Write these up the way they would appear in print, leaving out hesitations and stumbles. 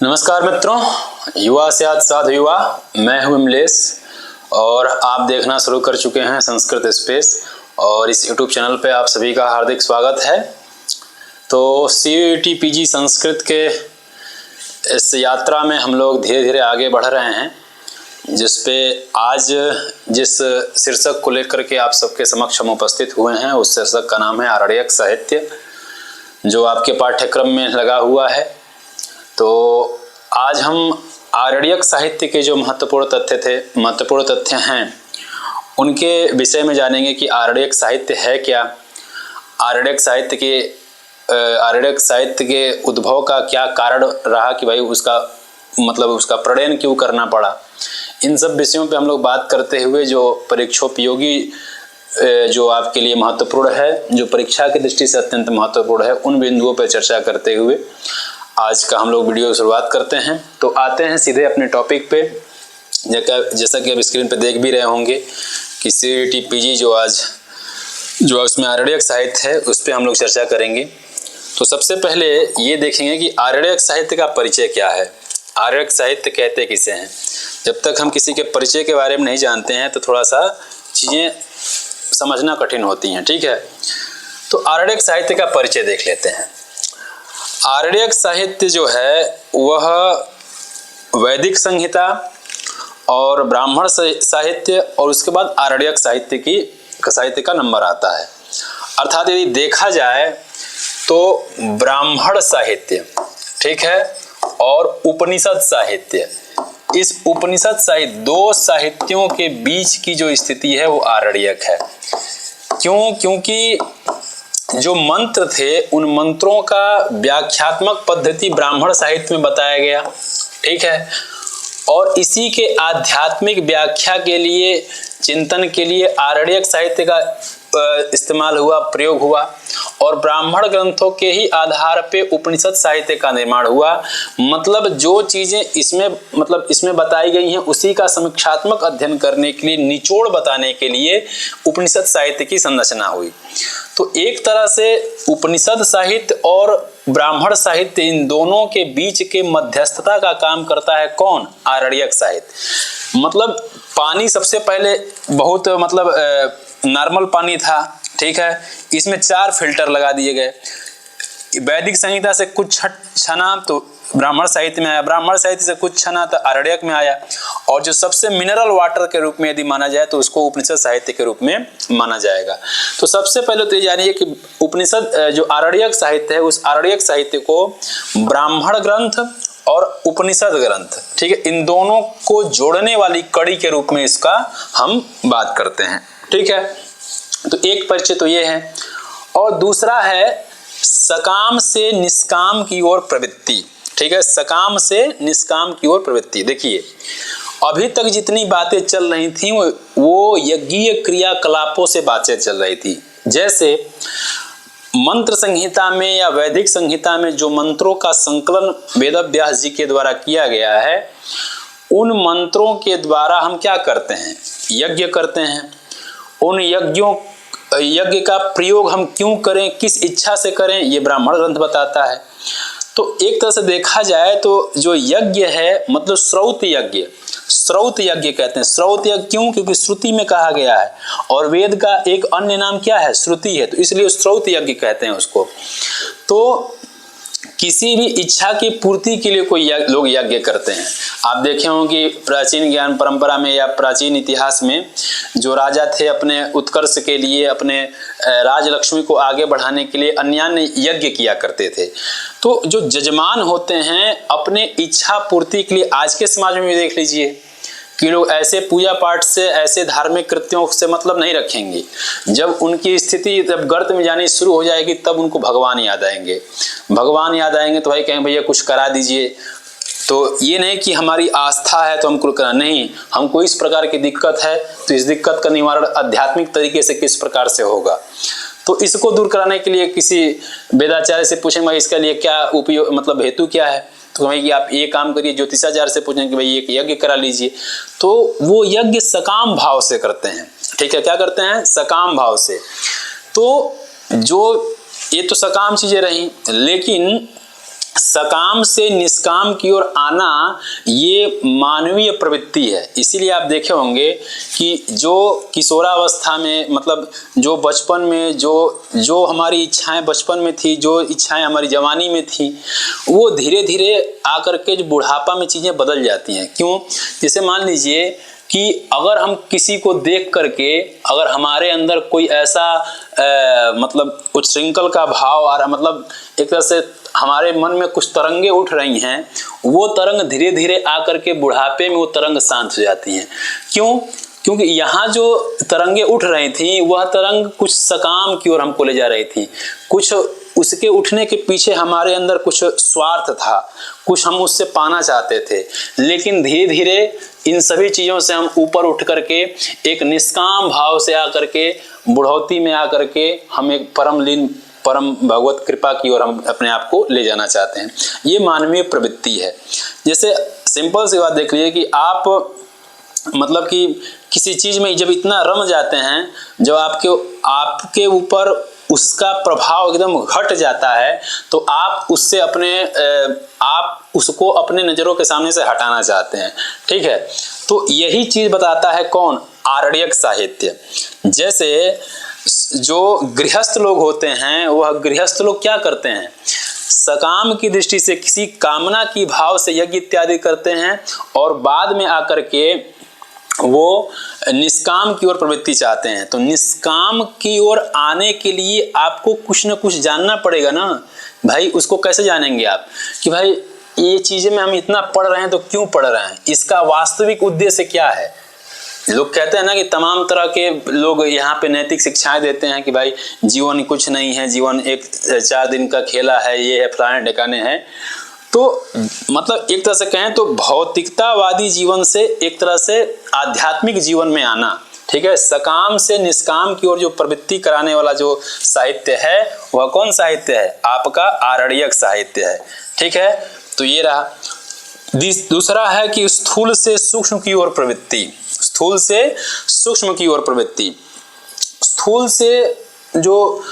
नमस्कार मित्रों, युवा से आज साध युवा। मैं हूं विमलेश और आप देखना शुरू कर चुके हैं संस्कृत स्पेस और इस YouTube चैनल पे आप सभी का हार्दिक स्वागत है। तो CUET PG संस्कृत के इस यात्रा में हम लोग धीरे धीरे आगे बढ़ रहे हैं, जिस पे आज जिस शीर्षक को लेकर के आप सबके समक्ष हम उपस्थित हुए हैं उस शीर्षक का नाम है आरण्यक साहित्य, जो आपके पाठ्यक्रम में लगा हुआ है। तो आज हम आरण्यक साहित्य के जो महत्वपूर्ण तथ्य हैं उनके विषय में जानेंगे कि आरण्यक साहित्य है क्या, आरण्यक साहित्य के उद्भव का क्या कारण रहा कि भाई उसका प्रणयन क्यों करना पड़ा। इन सब विषयों पे हम लोग बात करते हुए जो परीक्षोपयोगी जो आपके लिए महत्वपूर्ण है, जो परीक्षा की दृष्टि से अत्यंत महत्वपूर्ण है, उन बिंदुओं पर चर्चा करते हुए आज का हम लोग वीडियो की शुरुआत करते हैं। तो आते हैं सीधे अपने टॉपिक पे। जैसा कि आप स्क्रीन पे देख भी रहे होंगे कि CUET PG जो उसमें आरण्यक साहित्य है उस पर हम लोग चर्चा करेंगे। तो सबसे पहले ये देखेंगे कि आरण्यक साहित्य का परिचय क्या है, आरण्यक साहित्य कहते किसे हैं। जब तक हम किसी के परिचय के बारे में नहीं जानते हैं तो थोड़ा सा चीज़ें समझना कठिन होती हैं, ठीक है। तो आरण्यक साहित्य का परिचय देख लेते हैं। आरण्यक साहित्य जो है वह वैदिक संहिता और ब्राह्मण साहित्य और उसके बाद आरण्यक साहित्य का नंबर आता है। अर्थात यदि देखा जाए तो ब्राह्मण साहित्य, ठीक है, और उपनिषद साहित्य, इस उपनिषद साहित्य दो साहित्यों के बीच की जो स्थिति है वो आरण्यक है। क्योंकि जो मंत्र थे उन मंत्रों का व्याख्यात्मक पद्धति ब्राह्मण साहित्य में बताया गया, ठीक है, और इसी के आध्यात्मिक व्याख्या के लिए, चिंतन के लिए आरण्यक साहित्य का इस्तेमाल हुआ, प्रयोग हुआ, और ब्राह्मण ग्रंथों के ही आधार पे उपनिषद साहित्य का निर्माण हुआ। मतलब जो चीजें इसमें बताई गई हैं उसी का समीक्षात्मक अध्ययन करने के लिए, निचोड़ बताने के लिए उपनिषद साहित्य की संरचना हुई। तो एक तरह से उपनिषद साहित्य और ब्राह्मण साहित्य, इन दोनों के बीच के मध्यस्थता का काम करता है कौन? आरण्यक साहित्य। मतलब पानी सबसे पहले बहुत नॉर्मल पानी था, ठीक है, इसमें 4 फिल्टर लगा दिए गए। वैदिक संहिता से कुछ छना तो ब्राह्मण साहित्य में आया, ब्राह्मण साहित्य से कुछ छना तो आरण्यक में आया, और जो सबसे मिनरल वाटर के रूप में यदि माना जाए तो उसको उपनिषद साहित्य के रूप में माना जाएगा। तो सबसे पहले तो ये जानिए कि उपनिषद जो आरण्यक साहित्य है उस आरण्यक साहित्य को ब्राह्मण ग्रंथ और उपनिषद ग्रंथ, ठीक है, इन दोनों को जोड़ने वाली कड़ी के रूप में इसका हम बात करते हैं, ठीक है। तो एक परिचय तो ये है, और दूसरा है सकाम से निष्काम की ओर प्रवृत्ति, ठीक है, सकाम से निष्काम की ओर प्रवृत्ति। देखिए अभी तक जितनी बातें चल रही थी वो यज्ञीय क्रियाकलापों से बातें चल रही थी। जैसे मंत्र संहिता में या वैदिक संहिता में जो मंत्रों का संकलन वेदव्यास जी के द्वारा किया गया है, उन मंत्रों के द्वारा हम क्या करते हैं? यज्ञ करते हैं। उन यज्ञ का प्रयोग हम क्यों करें, किस इच्छा से करें, ये ब्राह्मण ग्रंथ बताता है। तो एक तरह से देखा जाए तो जो यज्ञ है मतलब श्रौत यज्ञ कहते हैं। श्रौत यज्ञ क्यों? क्योंकि श्रुति में कहा गया है, और वेद का एक अन्य नाम क्या है? श्रुति है, तो इसलिए श्रौत यज्ञ कहते हैं उसको। तो किसी भी इच्छा की पूर्ति के लिए कोई लोग यज्ञ करते हैं। आप देखे होंगे कि प्राचीन ज्ञान परंपरा में या प्राचीन इतिहास में जो राजा थे अपने उत्कर्ष के लिए, अपने राजलक्ष्मी को आगे बढ़ाने के लिए अन्यान्य यज्ञ किया करते थे। तो जो जजमान होते हैं अपने इच्छा पूर्ति के लिए, आज के समाज में भी देख लीजिए कि लोग ऐसे पूजा पाठ से, ऐसे धार्मिक कृत्यों से मतलब नहीं रखेंगे। जब उनकी स्थिति जब गर्त में जानी शुरू हो जाएगी तब उनको भगवान याद आएंगे तो भाई कहेंगे भैया कुछ करा दीजिए। तो ये नहीं कि हमारी आस्था है तो हमको करना, नहीं, हमको इस प्रकार की दिक्कत है तो इस दिक्कत का निवारण आध्यात्मिक तरीके से किस प्रकार से होगा। तो इसको दूर कराने के लिए किसी वेदाचार्य से पूछेंगे इसका लिए क्या उपयोग, हेतु क्या है, तो भाई आप ये काम करिए। ज्योतिषाचार्य से पूछेंगे कि भाई एक यज्ञ करा लीजिए। तो वो यज्ञ सकाम भाव से करते हैं, ठीक है, क्या करते हैं? सकाम भाव से। तो जो ये तो सकाम चीजें रही, लेकिन सकाम से निष्काम की ओर आना ये मानवीय प्रवृत्ति है। इसीलिए आप देखे होंगे कि जो किशोरावस्था में, मतलब जो बचपन में जो हमारी इच्छाएं बचपन में थी, जो इच्छाएं हमारी जवानी में थी, वो धीरे धीरे आकर के जो बुढ़ापा में चीज़ें बदल जाती हैं। क्यों? जैसे मान लीजिए कि अगर हम किसी को देख करके, अगर हमारे अंदर कोई ऐसा मतलब उच्छृंखल का भाव आ रहा, मतलब एक तरह से हमारे मन में कुछ तरंगे उठ रही हैं, वो तरंग धीरे धीरे आकर के बुढ़ापे में वो तरंग शांत हो जाती हैं। क्यों? क्योंकि यहाँ जो तरंगे उठ रही थी वह तरंग कुछ सकाम की ओर हमको ले जा रही थी। कुछ उसके उठने के पीछे हमारे अंदर कुछ स्वार्थ था, कुछ हम उससे पाना चाहते थे। लेकिन धीरे धीरे इन सभी चीज़ों से हम ऊपर उठ करके एक निष्काम भाव से आकर के बुढ़ौती में आकर के हम एक परम भगवत कृपा की ओर हम अपने आप को ले जाना चाहते हैं। ये मानवीय प्रवृत्ति है। जैसे सिंपल सी बात देख लीजिए कि आप मतलब कि किसी चीज़ में जब इतना रम जाते हैं, जब आपके ऊपर उसका प्रभाव एकदम घट जाता है, तो आप उसको अपने नज़रों के सामने से हटाना चाहते हैं। ठीक है, तो यही चीज़ बताता है कौन? आरण्यक साहित्य। जैसे जो गृहस्थ लोग होते हैं, वह गृहस्थ लोग क्या करते हैं? सकाम की दृष्टि से किसी कामना की भाव से यज्ञ इत्यादि करते हैं, और बाद में आकर के वो निष्काम की ओर प्रवृत्ति चाहते हैं। तो निष्काम की ओर आने के लिए आपको कुछ न कुछ जानना पड़ेगा ना भाई। उसको कैसे जानेंगे आप कि भाई ये चीज़ें में हम इतना पढ़ रहे हैं तो क्यों पढ़ रहे हैं, इसका वास्तविक उद्देश्य क्या है? लोग कहते हैं ना कि तमाम तरह के लोग यहाँ पे नैतिक शिक्षाएं देते हैं कि भाई जीवन कुछ नहीं है, जीवन एक 4 दिन का खेला है, ये है फलाने ठिकाने है। तो मतलब एक तरह से कहें तो भौतिकतावादी जीवन से एक तरह से आध्यात्मिक जीवन में आना। ठीक है, सकाम से निष्काम की ओर जो प्रवृत्ति कराने वाला जो साहित्य है वह कौन साहित्य है? आपका आरण्यक साहित्य है। ठीक है, तो ये रहा। दूसरा है कि स्थूल से सूक्ष्म की ओर प्रवृत्ति। स्थूल से सूक्ष्म की ओर प्रवृत्ति। स्थूल से जो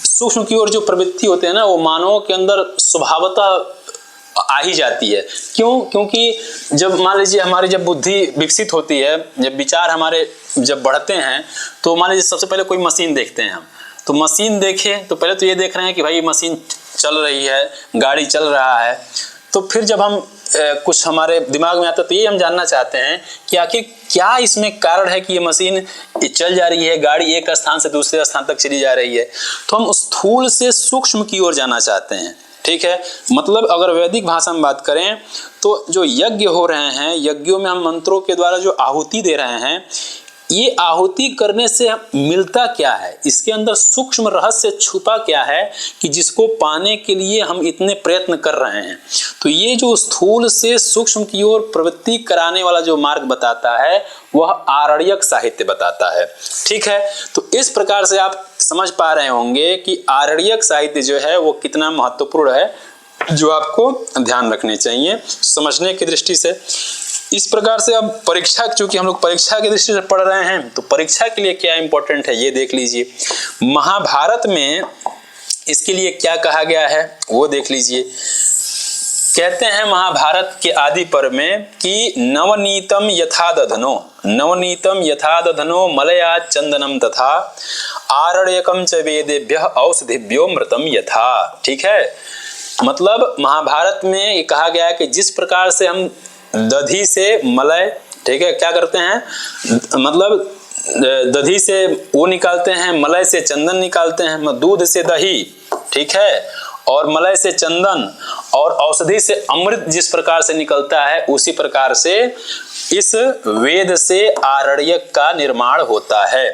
सूक्ष्म की ओर जो प्रवृत्ति होते हैं ना, वो मानवों के अंदर स्वभावतः आ ही जाती है। क्यों? क्योंकि जब मान लीजिए हमारी जब बुद्धि विकसित होती है, जब विचार हमारे जब बढ़ते हैं, तो मान लीजिए सबसे पहले कोई मशीन देखते हैं हम, तो मशीन देखें तो पहले तो ये देख रहे हैं कि भाई मशीन चल रही है, गाड़ी चल रहा है। तो फिर जब हम कुछ हमारे दिमाग में आता है तो ये हम जानना चाहते हैं कि आखिर क्या इसमें कारण है कि ये मशीन चल जा रही है, गाड़ी एक स्थान से दूसरे स्थान तक चली जा रही है। तो हम स्थूल से सूक्ष्म की ओर जाना चाहते हैं। ठीक है, मतलब अगर वैदिक भाषा में बात करें तो जो यज्ञ हो रहे हैं, यज्ञों में हम मंत्रों के द्वारा जो आहुति दे रहे हैं, ये आहुति करने से मिलता क्या है, इसके अंदर सूक्ष्म रहस्य छुपा क्या है कि जिसको पाने के लिए हम इतने प्रयत्न कर रहे हैं। तो ये जो स्थूल से सूक्ष्म की ओर प्रवृत्ति कराने वाला जो मार्ग बताता है वह आरण्यक साहित्य बताता है। ठीक है, तो इस प्रकार से आप समझ पा रहे होंगे कि आरण्यक साहित्य जो है वो कितना महत्वपूर्ण है, जो आपको ध्यान रखने चाहिए समझने की दृष्टि से। इस प्रकार से अब परीक्षा, चूंकि हम लोग परीक्षा की दृष्टि से पढ़ रहे हैं, तो परीक्षा के लिए क्या इंपॉर्टेंट है ये देख लीजिए। महाभारत में इसके लिए क्या कहा गया है वो देख लीजिए। कहते हैं महाभारत के आदि पर्व में कि नवनीतम यथा दधनो, नवनीतम यथा दधनो मलया चंदनम तथा आरण्यकम च वेदेभ्यः औषधिभ्यो मृतम यथा। ठीक है, मतलब महाभारत में ये कहा गया है कि जिस प्रकार से हम दधी से मलय, ठीक है, क्या करते हैं, मतलब दधी से वो निकालते हैं, मलय से चंदन निकालते हैं, दूध से दही, ठीक है, और मलय से चंदन, और औषधि से अमृत जिस प्रकार से निकलता है, उसी प्रकार से इस वेद से आरण्यक का निर्माण होता है।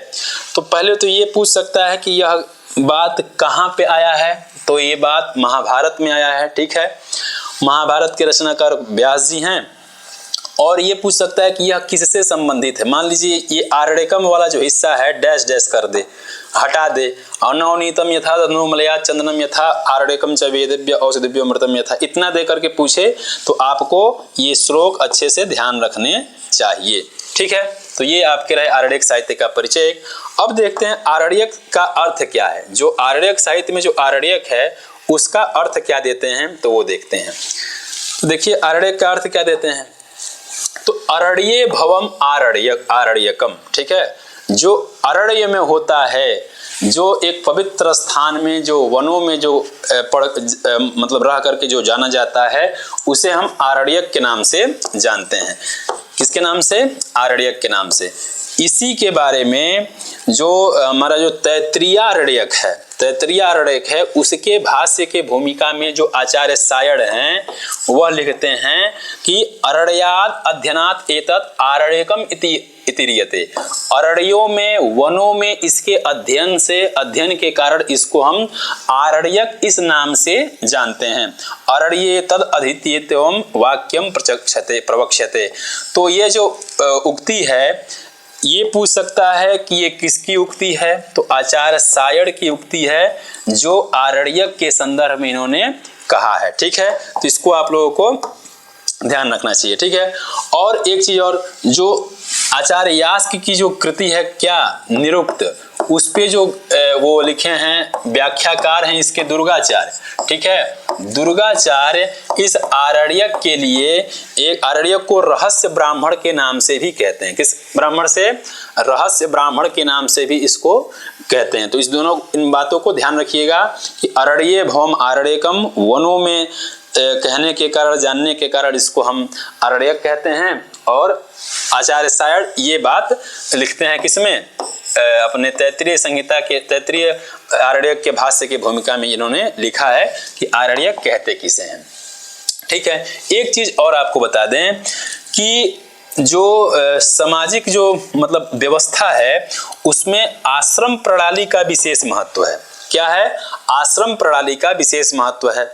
तो पहले तो ये पूछ सकता है कि यह बात कहाँ पे आया है, तो ये बात महाभारत में आया है। ठीक है, महाभारत के रचनाकार व्यास जी हैं, और ये पूछ सकता है कि यह किससे संबंधित है। मान लीजिए ये आरण्यकम वाला जो हिस्सा है डैश डैश कर दे, हटा दे, नवनीतम यथा दधनो मलया चंदनम यथा आरण्यकम च वेदेभ्यः औषधिभ्यो मृतम यथा, इतना दे करके पूछे तो आपको ये श्लोक अच्छे से ध्यान रखने चाहिए। ठीक है, तो ये आपके रहे आरण्यक साहित्य का परिचय। अब देखते हैं आरण्यक का अर्थ क्या है। जो आरण्यक साहित्य में जो आरण्यक है उसका अर्थ क्या देते हैं तो वो देखते हैं। तो देखिए आरण्यक का अर्थ क्या देते हैं, तो अरण्ये भवम आरण्यकम, ठीक है। जो अरण्य में होता है, जो एक पवित्र स्थान में, जो वनों में जो मतलब रह करके जो जाना जाता है, उसे हम आरण्यक के नाम से जानते हैं। किसके नाम से? आरण्यक के नाम से। इसी के बारे में जो हमारा जो तैत्तिरीयारण्यक है, उसके भाष्य के भूमिका में जो आचार्य सायण हैं वह लिखते हैं कि अरण्याद अध्ययनात् एतत् आरण्यकम इति रीयते। अरण्यों में, वनों में इसके अध्ययन के कारण इसको हम आरण्यक इस नाम से जानते हैं। अरण्ये तद अधीत्येतम वाक्यम प्रवक्ष्यते। तो ये जो उक्ति है, ये पूछ सकता है कि ये किसकी उक्ति है, तो आचार्य सायण की उक्ति है, जो आरण्यक के संदर्भ में इन्होंने कहा है, ठीक है। तो इसको आप लोगों को ध्यान रखना चाहिए, ठीक है। और एक चीज और, जो आचार्य यास्क की जो कृति है क्या निरुक्त, उस पे जो वो लिखे हैं व्याख्याकार हैं इसके दुर्गाचार्य, ठीक है। दुर्गाचार्य इस आरण्यक के लिए, एक आरण्यक को रहस्य ब्राह्मण के नाम से भी कहते हैं। किस ब्राह्मण से? रहस्य ब्राह्मण के नाम से भी इसको कहते हैं। तो इस दोनों इन बातों को ध्यान रखिएगा कि अरण्ये भवम आरण्यकम, वनों में कहने के कारण, जानने के कारण इसको हम आरण्यक कहते हैं। और आचार्य सायण ये बात लिखते हैं किसमें? अपने तैत्तिरीय संहिता के, तैत्तिरीय आरण्यक के भाष्य की भूमिका में इन्होंने लिखा है कि आरण्यक कहते किसे हैं, ठीक है। एक चीज और आपको बता दें कि जो सामाजिक जो मतलब व्यवस्था है, उसमें आश्रम प्रणाली का विशेष महत्व है। क्या है? आश्रम प्रणाली का विशेष महत्व है।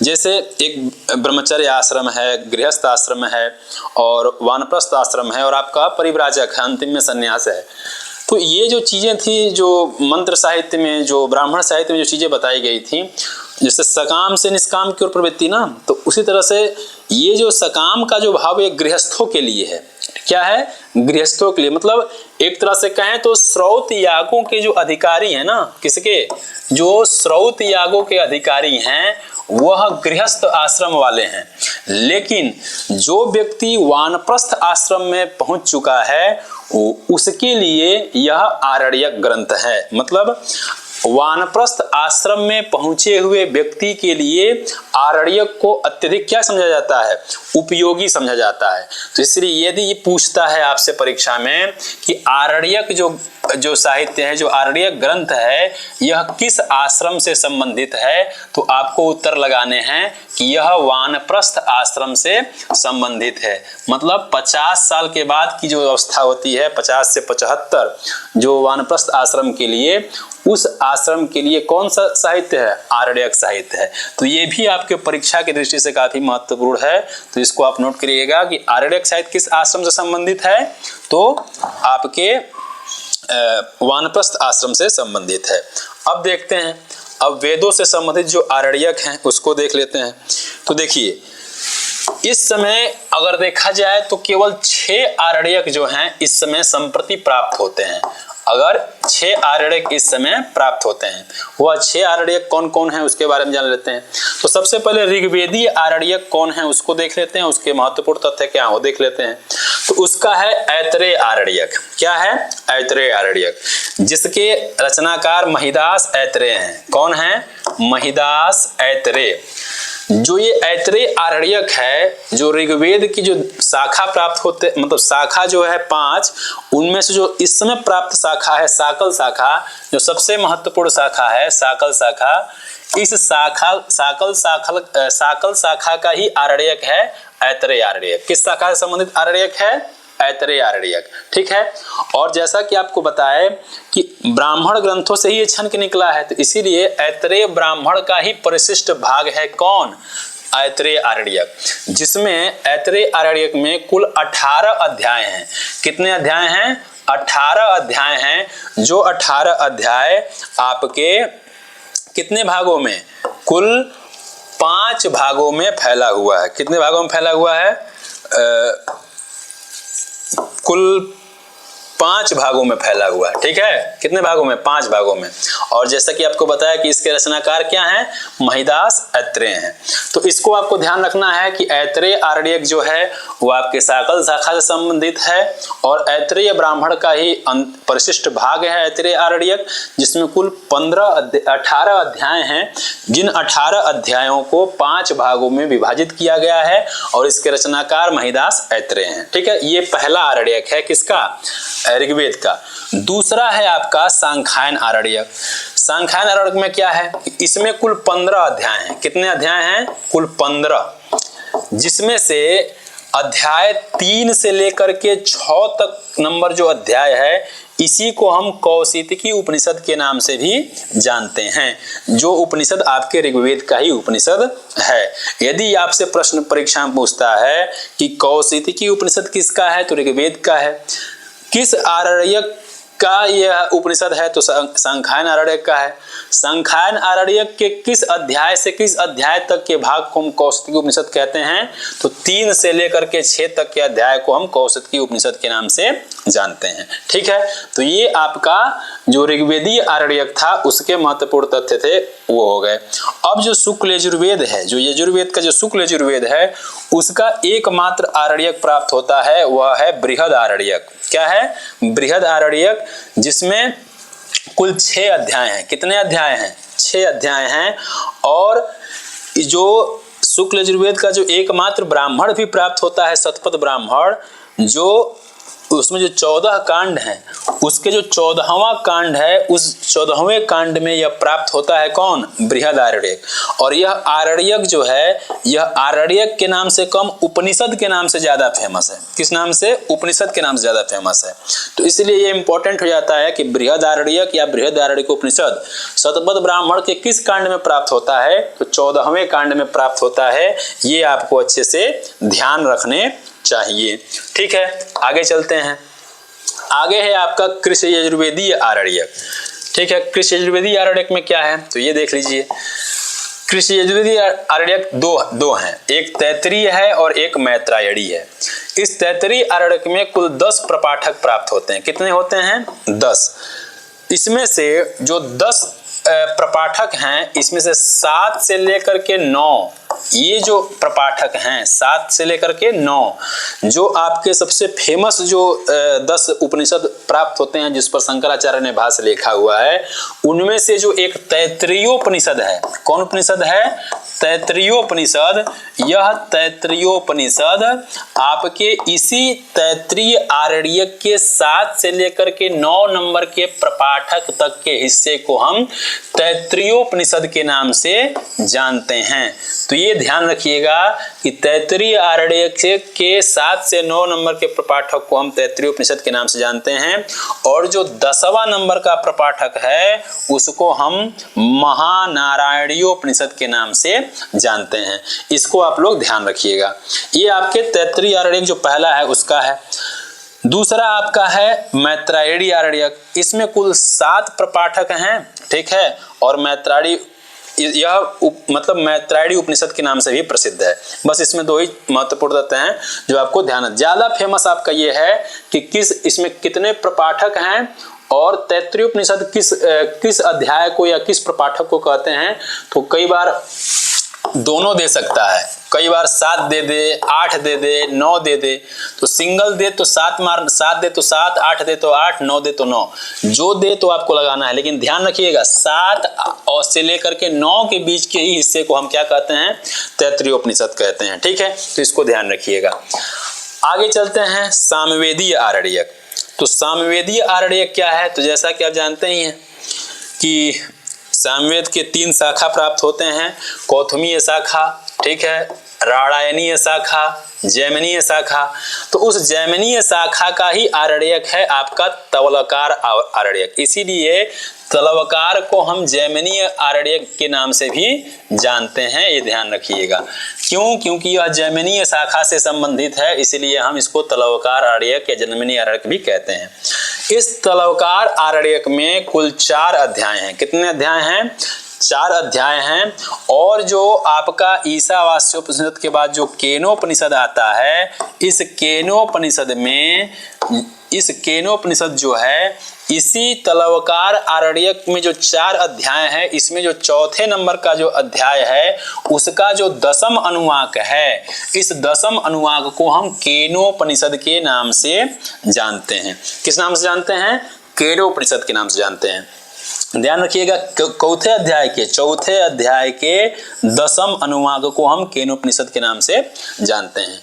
जैसे एक ब्रह्मचर्य आश्रम है, गृहस्थ आश्रम है, और वानप्रस्थ आश्रम है, और आपका परिव्राजक है, अंतिम में संन्यास है। तो ये जो चीजें थी, जो मंत्र साहित्य में, जो ब्राह्मण साहित्य में जो चीजें बताई गई थी, जैसे सकाम से निष्काम की ओर प्रवृत्ति ना, तो उसी तरह से ये जो सकाम का जो भाव एक गृहस्थों के लिए है। क्या है? गृहस्थों के लिए, मतलब एक तरह से कहें तो श्रौत यागों के जो अधिकारी हैं ना, किसके? जो श्रौत यागों के अधिकारी हैं वह गृहस्थ आश्रम वाले हैं। लेकिन जो व्यक्ति वानप्रस्थ आश्रम में पहुंच चुका है, उसके लिए यह आरण्यक ग्रंथ है। मतलब वानप्रस्थ आश्रम में पहुंचे हुए व्यक्ति के लिए आरण्यक को अत्यधिक क्या समझा जाता है? उपयोगी समझा जाता है। तो इसलिए यदि ये पूछता है आपसे परीक्षा में कि आरण्यक जो साहित्य है, जो आरण्यक ग्रंथ है, यह किस आश्रम से संबंधित है, तो आपको उत्तर लगाने हैं कि यह वानप्रस्थ आश्रम से संबंधित है। मतलब 50 साल के बाद की जो अवस्था होती है, 50 से 75, जो वानप्रस्थ आश्रम के लिए, उस आश्रम के लिए कौन सा साहित्य है? आरण्यक साहित्य है। तो ये भी आपके परीक्षा की दृष्टि से काफी महत्वपूर्ण है। तो इसको आप नोट करिएगा कि आरण्यक साहित्य किस आश्रम से संबंधित है, तो आपके वानप्रस्थ आश्रम से संबंधित है। अब देखते हैं, अब वेदों से संबंधित जो आरण्यक हैं उसको देख लेते हैं। तो देखिए, इस समय अगर देखा जाए तो केवल 6 आरण्यक जो हैं इस समय संप्रति प्राप्त होते हैं। अगर 6 आरण्यक इस समय प्राप्त होते हैं, वह 6 आरण्यक कौन कौन है उसके बारे में जान लेते हैं। तो सबसे पहले ऋग्वेदीय आरण्यक कौन है उसको देख लेते हैं, उसके महत्वपूर्ण तथ्य क्या है वो देख लेते हैं। तो उसका है ऐतरेय आरण्यक। क्या है? ऐतरेय आरण्यक, जिसके रचनाकार महिदास ऐतरेय हैं। कौन है? महिदास ऐतरेय। जो ये ऐतरेय आरण्यक है, जो ऋग्वेद की जो शाखा प्राप्त होते, मतलब शाखा जो है 5, उनमें से जो इस समय प्राप्त शाखा है साकल शाखा, जो सबसे महत्वपूर्ण शाखा है साकल शाखा, इस साकल शाखा का ही आरण्यक है ऐतरेय आरण्यक। किस शाखा से संबंधित आरण्यक है? ऐतरेय आरण्यक, ठीक है। और जैसा कि आपको बताए कि ब्राह्मण ग्रंथों से ही ये छन के निकला है, तो इसीलिए ऐतरेय ब्राह्मण का ही परिशिष्ट भाग है। कौन? ऐतरेय आरण्यक, जिसमें ऐतरेय आरण्यक में कुल 18 अध्याय हैं। कितने अध्याय हैं? 18 अध्याय हैं। जो 18 अध्याय आपके कितने भागों में? कुल 5 भागों में फैला हुआ है। कितने भागों में फैला हुआ है? कुल 5 भागों में फैला हुआ है, ठीक है। कितने भागों में? 5 भागों में। और जैसा कि आपको बताया कि इसके रचनाकार क्या हैं, महिदास ऐत्रेय हैं। तो इसको आपको ध्यान रखना है कि ऐत्रेय आरण्यक जो है वो आपके शाकल शाखा से संबंधित है और ऐत्रेय ब्राह्मण का ही परिशिष्ट भाग है ऐत्रेय आरण्यक, जिसमें कुल 18 अध्याय हैं, जिन 18 अध्यायों को 5 भागों में विभाजित किया गया है और इसके रचनाकार महिदास ऐत्रेय हैं। ठीक है, ये पहला आरण्यक है किसका, ऋग्वेद का। दूसरा है आपका सांख्यायन आरण्यक। सांख्यायन आरण्यक में क्या है, इसमें कुल 15 अध्याय हैं। कितने अध्याय हैं, कुल 15, जिसमें से अध्याय 3 से लेकर के 6 तक नंबर जो अध्याय है, इसी को हम कौशितकी उपनिषद के नाम से भी जानते हैं, जो उपनिषद आपके ऋग्वेद का ही उपनिषद है। यदि आपसे प्रश्न परीक्षा में पूछता है कि कौशितकी उपनिषद किसका है, तो ऋग्वेद का है। किस आरण्यक का यह उपनिषद है, तो सांख्यायन आरण्यक का है। सांख्यायन आरण्यक के किस अध्याय से किस अध्याय तक के भाग को हम कौशितकी उपनिषद कहते हैं, तो 3 से लेकर के 6 तक के अध्याय को हम कौशितकी उपनिषद के नाम से जानते हैं। ठीक है, तो ये आपका जो ऋग्वेदीय आरण्यक था उसके महत्वपूर्ण तथ्य थे वो हो गए। अब जो शुक्ल यजुर्वेद है, जो यजुर्वेद का जो शुक्ल यजुर्वेद है, उसका एकमात्र आरण्यक प्राप्त होता है, वह है बृहद आरण्यक। क्या है, बृहद आरण्यक, जिसमें कुल 6 अध्याय हैं। कितने अध्याय हैं, 6 अध्याय हैं। और जो शुक्ल यजुर्वेद का जो एकमात्र ब्राह्मण भी प्राप्त होता है, शतपथ ब्राह्मण, जो उसमें जो 14 कांड हैं, उसके जो 14वां कांड है, उस 14वें कांड में यह प्राप्त होता है कौन, बृहद आरण्यक। और यह आरण्यक जो है, यह आरण्यक के नाम से कम उपनिषद के नाम से ज्यादा फेमस है। किस नाम से, उपनिषद के नाम से ज्यादा फेमस है। तो इसलिए ये इंपॉर्टेंट हो जाता है कि बृहद आरण्यक या बृहद आरण्यक उपनिषद शतपथ ब्राह्मण के किस कांड में प्राप्त होता है, तो 14वें कांड में प्राप्त होता है। ये आपको अच्छे से ध्यान रखने चाहिए। ठीक है, आगे चलते हैं। आगे है आपका कृष्ण यजुर्वेदीय आरण्यक। ठीक है, कृष्ण यजुर्वेदीय आरण्यक में क्या है, तो ये देख लीजिए। कृष्ण यजुर्वेदीय आरण्यक दो हैं, एक तैत्तिरीय है और एक मैत्रायणी है। इस तैत्तिरीय आरण्यक में कुल 10 प्रपाठक प्राप्त होते हैं। कितने होते हैं, 10। इसमें से जो 10 प्रपाठक हैं, इसमें से 7 से लेकर के 9, ये जो प्रपाठक हैं 7 से लेकर के 9, जो आपके सबसे फेमस जो 10 उपनिषद प्राप्त होते हैं, जिस पर शंकराचार्य ने भाष्य लिखा हुआ है, उनमें से जो एक तैत्तिरीयोपनिषद है, कौन उपनिषद है, तैत्तिरीयोपनिषद। यह तैत्तिरीयोपनिषद आपके इसी तैत्तिरीय आरण्यक के 7 से लेकर के 9 नंबर के प्रपाठक तक के हिस्से को हम तैत्तिरीयोपनिषद के नाम से जानते हैं। तो ये ध्यान रखिएगा कि तैत्तिरीय आरण्यक के 7 से 9 नंबर के प्रपाठक को हम तैत्तिरीयोपनिषद के नाम से जानते हैं, और जो 10वां नंबर का प्रपाठक है उसको हम महानारायणीयोपनिषद के नाम से जानते हैं। इसको आप लोग ध्यान रखिएगा। ये आपके तैत्तिरीय आरण्यक जो पहला है उसका है। दूसरा आपका है मैत्रायणी आरण्यक। इसमें कुल 7 प्रपाठक हैं। ठीक है, और मैत्रायणी यह मतलब मैत्रायणी उपनिषद के नाम से भी प्रसिद्ध है। बस इसमें 2 ही महत्वपूर्ण तथ्य हैं जो आपको ध्यान, ज्यादा फेमस आपका ये है कि इसमें कितने प्रपाठक हैं और तैत्तिरीय उपनिषद किस अध्याय को या किस प्रपाठक को कहते हैं। तो कई बार दोनों दे सकता है, कई बार 7 दे दे, 8 दे दे, 9 दे दे। तो सिंगल दे तो 7 दे तो 7, 8 दे तो 8, 9 दे तो 9, जो दे तो आपको लगाना है। लेकिन ध्यान रखिएगा 7 और से लेकर के 9 के बीच के ही हिस्से को हम क्या कहते हैं, तैत्तिरीयोपनिषद कहते हैं। ठीक है, तो इसको ध्यान रखिएगा। आगे चलते हैं सामवेदीय आरण्यक। तो सामवेदीय आरण्यक क्या है, तो जैसा कि आप जानते ही हैं कि सामवेद के 3 शाखा प्राप्त होते हैं, कौथुमीय शाखा, ठीक है, राणायनीय शाखा, जैमिनीय शाखा। तो उस जैमिनीय शाखा का ही आरण्यक है आपका तवलकार आरण्यक। इसीलिए तलवकार को हम जैमिनीय आरण्यक के नाम से भी जानते हैं, ये ध्यान रखिएगा। क्यों, क्योंकि यह जैमिनीय शाखा से संबंधित है, इसलिए हम इसको तलवकार आरण्यक या जैमिनीय आरण्यक भी कहते हैं। इस तलवकार आरण्यक में कुल 4 अध्याय हैं। कितने अध्याय हैं, 4 अध्याय हैं। और जो आपका ईशावास्योपनिषद के बाद जो केनोपनिषद आता है, इस केनोपनिषद में इस केनोपनिषद जो है, इसी तलवकार आरण्यक में जो 4 अध्याय हैं, इसमें जो चौथे नंबर का जो अध्याय है उसका जो 10वां अनुवाक है, इस 10वां अनुवाक को हम केनोपनिषद के नाम से जानते हैं। किस नाम से जानते हैं? केनोपनिषद के नाम से जानते हैं। ध्यान रखिएगा, चौथे अध्याय के 10वां अनुवाक को हम केनोपनिषद के नाम से जानते हैं।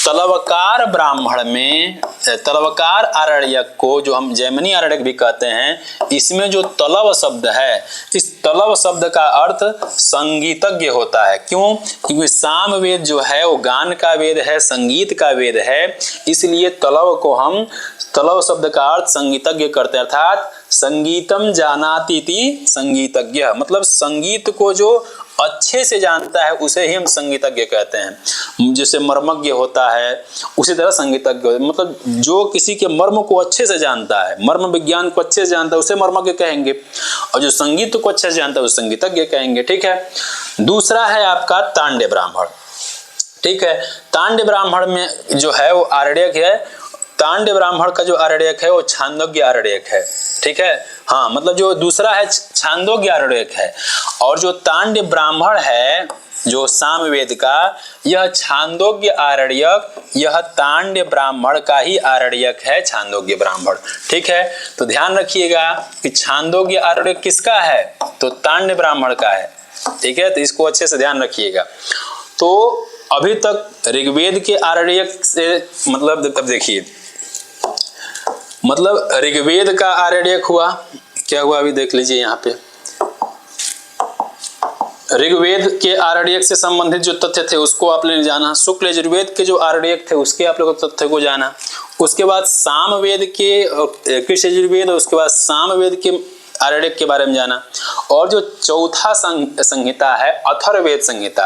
तलवकार ब्राह्मण में तलवकार आरण्यक को जो हम जैमिनी आरण्यक भी कहते हैं, इसमें जो तलव शब्द है, इस तलव शब्द का अर्थ संगीतज्ञ होता है। क्यों? क्योंकि सामवेद जो है वो गान का वेद है, संगीत का वेद है, इसलिए तलव शब्द का अर्थ संगीतज्ञ करते हैं। अर्थात संगीतम जानाति इति संगीतज्ञ, मतलब संगीत को जो अच्छे से जानता है उसे ही हम संगीतज्ञ कहते हैं। जैसे मर्मज्ञ होता है, उसी तरह संगीतज्ञ, मतलब जो किसी के मर्म को अच्छे से जानता है, मर्म विज्ञान को अच्छे से जानता है, उसे मर्मज्ञ कहेंगे, और जो संगीत को अच्छे से जानता है उसे संगीतज्ञ कहेंगे। ठीक है। दूसरा है आपका तांड्य ब्राह्मण। ठीक है। तांड्य ब्राह्मण में जो है वो आरण्यक है। तांड्य ब्राह्मण का जो आरण्यक है वो छांदोग्य आरण्यक है। ठीक है। हाँ, मतलब जो दूसरा है छांदोग्य आरण्यक है, और जो तांड्य ब्राह्मण है जो सामवेद का, यह छांदोग्य आरण्यक, यह तांड्य ब्राह्मण का ही आरण्यक है, छांदोग्य ब्राह्मण। ठीक है। तो ध्यान रखिएगा कि छांदोग्य आरण्यक किसका है? तो तांड्य ब्राह्मण का है। ठीक है। तो इसको अच्छे से ध्यान रखिएगा। तो अभी तक ऋग्वेद के आरण्यक से मतलब, अब देखिए, मतलब ऋग्वेद का आरण्यक हुआ, क्या हुआ अभी देख लीजिए यहाँ पे। ऋग्वेद के आरण्यक से संबंधित जो तथ्य थे उसको आपने जाना, शुक्ल यजुर्वेद के जो आरण्यक थे उसके आप लोगों तथ्य को जाना, उसके बाद सामवेद के कृष्ण यजुर्वेद और उसके बाद सामवेद के आरण्यक के बारे में जाना, और जो चौथा संहिता है अथर्ववेद संहिता,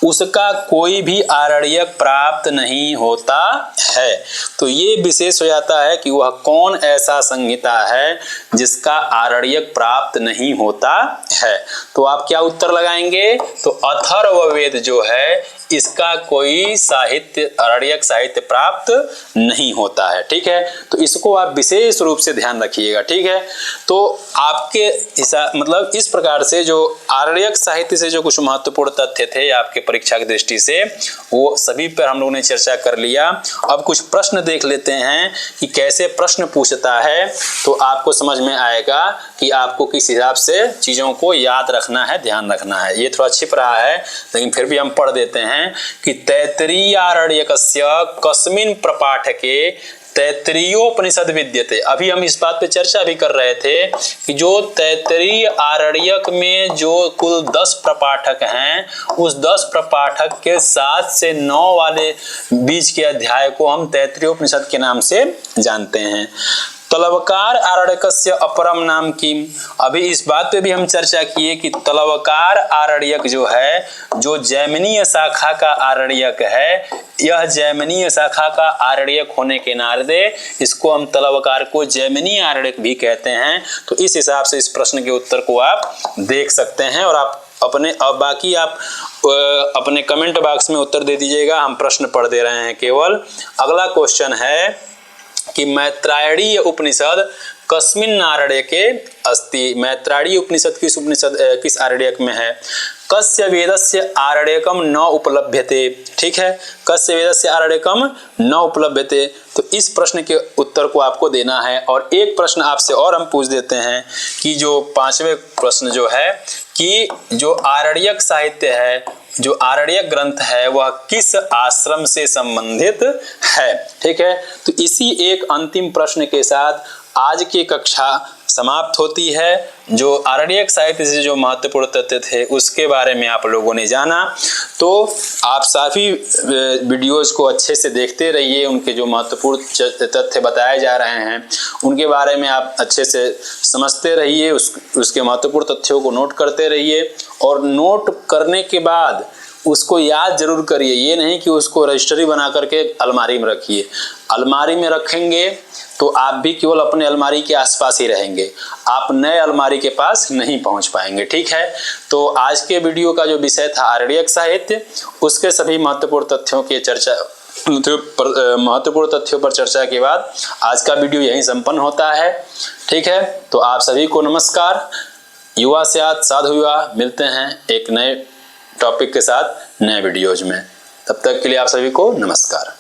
उसका कोई भी आरण्यक प्राप्त नहीं होता है। तो ये विशेष हो जाता है कि वह कौन ऐसा संहिता है जिसका आरण्यक प्राप्त नहीं होता है। तो आप क्या उत्तर लगाएंगे? तो अथर्ववेद जो है इसका कोई साहित्य, आरण्यक साहित्य प्राप्त नहीं होता है। ठीक है। तो इसको आप विशेष रूप से ध्यान रखिएगा। ठीक है। तो आपके मतलब इस प्रकार से जो आरण्यक साहित्य से जो कुछ महत्वपूर्ण तथ्य थे आपके परीक्षा की दृष्टि से, वो सभी पर हम लोगों ने चर्चा कर लिया। अब कुछ प्रश्न देख लेते हैं कि कैसे प्रश्न पूछता है, तो आपको समझ में आएगा कि आपको किस हिसाब से चीजों को याद रखना है, ध्यान रखना है। ये थोड़ा छिप रहा है लेकिन फिर भी हम पढ़ देते हैं कि तैत्तिरीयारण्यकस्य कस्मिन् प्रपाठके तैत्तिरीयोपनिषद विद्यते। अभी हम इस बात पे चर्चा भी कर रहे थे कि जो तैत्तिरीय आरण्यक में जो कुल 10 प्रपाठक हैं, उस 10 प्रपाठक के 7 से 9 वाले बीच के अध्याय को हम तैत्तिरीयोपनिषद के नाम से जानते हैं। तलवकार आरण्यकस्य अपरम नाम किम। अभी इस बात पे भी हम चर्चा किए कि तलवकार आरण्यक जो है, जो जैमिनीय शाखा का आरण्यक है, यह जैमिनीय शाखा का आरण्यक होने के नाते इसको हम तलवकार को जैमिनीय आरण्यक भी कहते हैं। तो इस हिसाब से इस प्रश्न के उत्तर को आप देख सकते हैं, और आप बाकी आप अपने कमेंट बॉक्स में उत्तर दे दीजिएगा। हम प्रश्न पढ़ दे रहे हैं केवल। अगला क्वेश्चन है कि मैत्रायणीय उपनिषद कस्मिन् आरण्यके अस्ति। मैत्रायणीय उपनिषद किस आरण्यक में है? कस्य वेदस्य आरण्यकम न उपलभ्यते। ठीक है। कस्य वेदस्य आरण्यकम न उपलभ्यते। तो इस प्रश्न के उत्तर को आपको देना है। और एक प्रश्न आपसे और हम पूछ देते हैं कि जो 5वें प्रश्न जो है कि जो आरण्यक साहित्य है, जो आरण्यक ग्रंथ है, वह किस आश्रम से संबंधित है। ठीक है। तो इसी एक अंतिम प्रश्न के साथ आज की कक्षा समाप्त होती है। जो आरण्यक साहित्य से जो महत्वपूर्ण तथ्य थे उसके बारे में आप लोगों ने जाना। तो आप सभी वीडियोस को अच्छे से देखते रहिए, उनके जो महत्वपूर्ण तथ्य बताए जा रहे हैं उनके बारे में आप अच्छे से समझते रहिए, उसके महत्वपूर्ण तथ्यों को नोट करते रहिए, और नोट करने के बाद उसको याद जरूर करिए। ये नहीं कि उसको रजिस्ट्री बना करके अलमारी में रखिए। अलमारी में रखेंगे तो आप भी केवल अपने अलमारी के आसपास ही रहेंगे, आप नए अलमारी के पास नहीं पहुंच पाएंगे। ठीक है। तो आज के वीडियो का जो विषय था आरण्यक साहित्य, उसके सभी महत्वपूर्ण तथ्यों की चर्चा महत्वपूर्ण तथ्यों पर चर्चा के बाद आज का वीडियो यहीं संपन्न होता है। ठीक है, तो आप सभी को नमस्कार। युवा से आज साधु युवा, मिलते हैं एक नए टॉपिक के साथ नए वीडियोज में। तब तक के लिए आप सभी को नमस्कार।